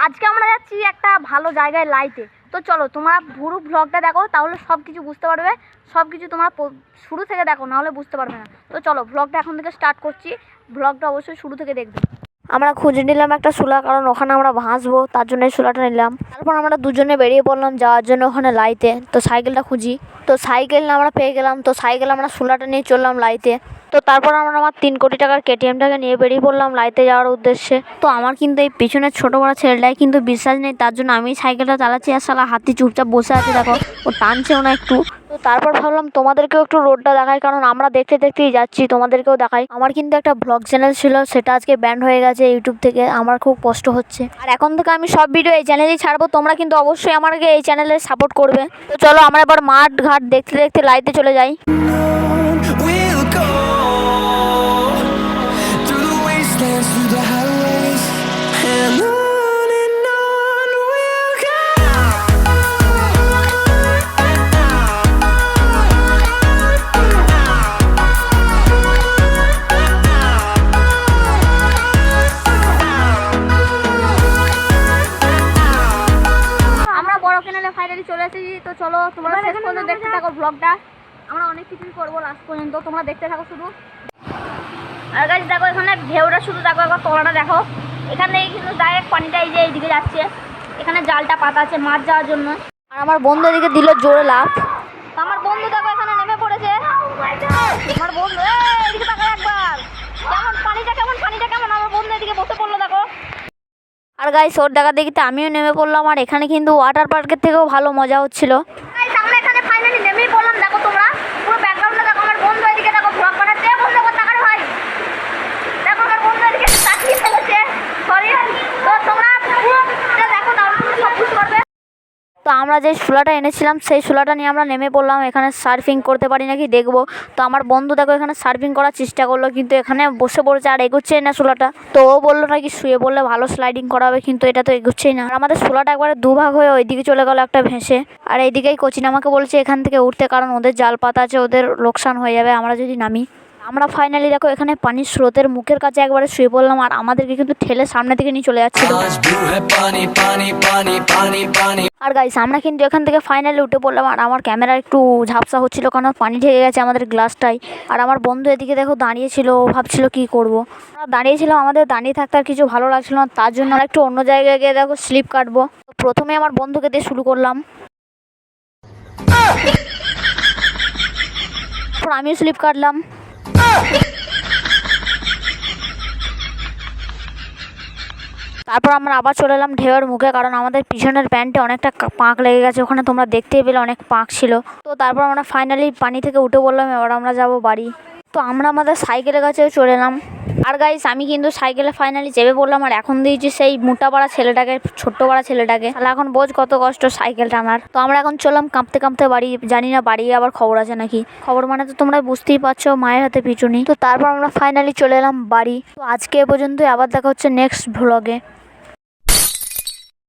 আজকে আমরা যাচ্ছি একটা ভালো জায়গায় লাইতে। তো চলো তোমরা পুরো ব্লগটা দেখো, তাহলে সব কিছু বুঝতে পারবে। সব কিছু তোমরা শুরু থেকে দেখো, নাহলে বুঝতে পারবে না। তো চলো ব্লগটা এখন থেকে স্টার্ট করছি, ব্লগটা অবশ্যই শুরু থেকে দেখবে। আমরা খুঁজে নিলাম একটা চুলা, কারণ ওখানে আমরা ভাসবো, তার জন্য এই চুলাটা নিলাম। তারপর আমরা দুজনে বেরিয়ে পড়লাম যাওয়ার জন্য ওখানে লাইতে। তো সাইকেলটা খুঁজি, তো সাইকেল আমরা পেয়ে গেলাম। তো সাইকেল আমরা চুলাটা নিয়ে চললাম লাইতে। তো তারপর আমরা আমার 3 কোটি টাকার কেটিএমটাকে নিয়ে বেরিয়ে পড়লাম লাইতে যাওয়ার উদ্দেশ্যে। তো আমার কিন্তু এই পিছনের ছোটো বড় ছেলেটাই কিন্তু বিশ্বাস নেই, তার জন্য আমি সাইকেলটা চালাচ্ছি আর শালা হাতি চুপচাপ বসে আছে, দেখো ও টানছেও না একটু। তো তারপর ভাবলাম তোমাদেরকেও একটু রোডটা দেখাই, কারণ আমরা দেখতে দেখতেই যাচ্ছি, তোমাদেরকেও দেখাই। আমার কিন্তু একটা ব্লগ চ্যানেল ছিল, সেটা আজকে ব্যান্ড হয়ে গেছে ইউটিউব থেকে। আমার খুব কষ্ট হচ্ছে, আর এখন থেকে আমি সব ভিডিও এই চ্যানেলেই ছাড়বো। তোমরা কিন্তু অবশ্যই আমাকে এই চ্যানেলে সাপোর্ট করবে। তো চলো আমরা এবার মাঠ ঘাট দেখতে দেখতে লাইতে চলে যাই। ফাইনালি চলে এসেছি। তো চলো তোমরা শেষ পর্যন্ত দেখতে থাকো ব্লগটা। আমরা অনেক কিছুই করবো লাস্ট পর্যন্ত, তোমরা দেখতে থাকো শুধু। আর গাইস দেখো এখানে ঢেউটা শুধু দেখো, একবার তলাটা দেখো। এখানে কিন্তু ডাইরেক্ট পানিটা এই যে এইদিকে যাচ্ছে, এখানে জালটা পাতা আছে মাছ যাওয়ার জন্য। আর আমার বন্ধু এদিকে দিল জোরে লাফ। আমার বন্ধু দেখো এখানে নেমে পড়েছে। আমার বন্ধু এদিকে তাকাও একবার, কেমন পানিটা কেমন। আমার বন্ধু এদিকে বসে পড়লো দেখো। আর গাইস ওর দেখা দেখিতে আমিও নেমে পড়লাম। আর এখানে কিন্তু ওয়াটার পার্কের থেকেও ভালো মজা হচ্ছিল। আমরা এখানে ফাইনালি নেমেই পড়লাম, দেখো তোমরা পুরো ব্যাকগ্রাউন্ডটা দেখো। আমার বন্ধু এদিকে দেখো ব্লগ বানাচ্ছে। বন্ধু তাকারে ভাই দেখো, আমার বন্ধু এদিকে তাকিয়ে ফেলেছে। সরি, তো তোমরা পুরো দেখো, তাহলে তোমরা সব বুঝতে পারবে। তো আমরা যে চুলাটা এনেছিলাম সেই চুলাটা নিয়ে আমরা নেমে পড়লাম। এখানে সার্ফিং করতে পারি নাকি দেখবো। তো আমার বন্ধু দেখো এখানে সার্ফিং করার চেষ্টা করলো, কিন্তু এখানে বসে পড়েছে আর এগোচ্ছেই না চুলাটা। তো ও বললো নাকি শুয়ে বললে ভালো স্লাইডিং করা হবে, কিন্তু এটা তো এগোচ্ছেই না। আর আমাদের চুলাটা একবারে দুভাগ হয়ে ওইদিকে চলে গেলো একটা ভেসে। আর এইদিকেই কোচিন আমাকে বলছে এখান থেকে উঠতে, কারণ ওদের জাল পাতা আছে, ওদের লোকসান হয়ে যাবে আমরা যদি নামি। আমরা ফাইনালি দেখো এখানে পানির স্রোতের মুখের কাছে একবারে শুয়ে পড়লাম, আর আমাদেরকে কিন্তু ঠেলে সামনে থেকে নিয়ে চলে যাচ্ছিল। আর গাইস আমরা কিন্তু এখান থেকে ফাইনালি উঠে পড়লাম। আর আমার ক্যামেরা একটু ঝাপসা হচ্ছিল, কারণ পানি ঢেকে গেছে আমাদের গ্লাসটাই। আর আমার বন্ধু এদিকে দেখো দাঁড়িয়েছিল, ও ভাবছিল কি করব। আমরা দাঁড়িয়েছিলাম, আমাদের দাঁড়িয়ে থাকতে আর কিছু ভালো লাগছিল না, তার জন্য আমরা একটু অন্য জায়গায় গিয়ে দেখো স্লিপ কাটবো। প্রথমে আমার বন্ধুকে দিয়ে শুরু করলাম, তারপর আমিও স্লিপ কাটলাম। তারপর আমরা আবার চলে এলাম ঢেউয়ের মুখে, কারণ আমাদের পিছনের প্যান্টে অনেকটা পাঁক লেগে গেছে, ওখানে তোমরা দেখতেই পেলে অনেক পাঁক ছিল। তো তারপর আমরা ফাইনালি পানি থেকে উঠে বললাম এবার আমরা যাব বাড়ি। তো আমরা আমাদের সাইকেলের কাছেও চলে এলাম। আর গাইস আমি কিন্তু সাইকেলে ফাইনালি চেপে পড়লাম, আর এখন দিয়েছি সেই মোটা পাড়া ছেলেটাকে, ছোট্ট পাড়া ছেলেটাকে। তাহলে এখন বোঝ কত কষ্ট সাইকেল টানার। তো আমরা এখন চললাম কাঁপতে কাঁপতে বাড়ি। জানি না বাড়ি আবার খবর আছে নাকি। খবর মানে তো তোমরা বুঝতেই পারছো, মায়ের হাতে পিছুনি। তো তারপর আমরা ফাইনালি চলে এলাম বাড়ি। তো আজকে এ পর্যন্তই, আবার দেখা হচ্ছে নেক্সট ভ্লগে।